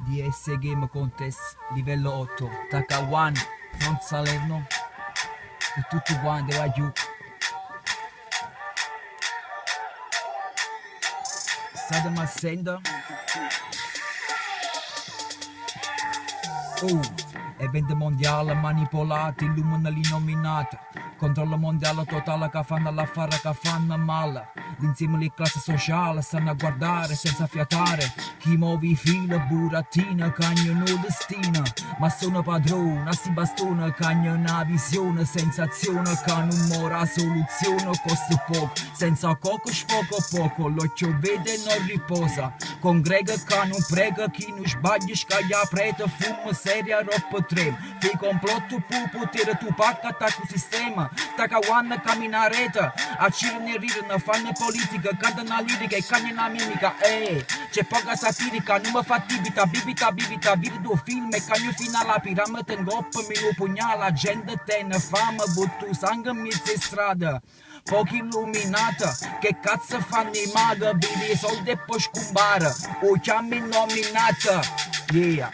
DS Game Contest livello 8, Takawan, Front Salerno, e tutti quanti va giù. State massendo? Evento mondiale manipolato, illumina l'inominata. Controllo mondiale totale che fanno l'affare che fanno male. L'insieme di classe sociale stanno a guardare senza fiatare. Chi muove i fili, burattino, cagno destina. Ma sono padrone, si bastona, cagno una visione. Sensazione che non mora soluzione, costa poco. Senza coco sfoco poco, l'occhio vede e non riposa. Congrega che non prega, chi non sbaglia scaglia preta. Fumo seria, roba trem. Fai complotto pu potere, tu pacca attacco sistema. Takawan cammina rete. Acciri ne ridono, fanno politica, cantano lirica e cagnano mimica. C'è poca satirica, non mi fa tibita, bibita, vedi due film e cagno fino alla piramide in goppa, mi lo pugnala, gente tenne fame, butto sangue in mezzo strada. Pochi illuminata, che cazzo fanno i maghi, vedi i soldi e poi scombare, o chiami nominata, yeah.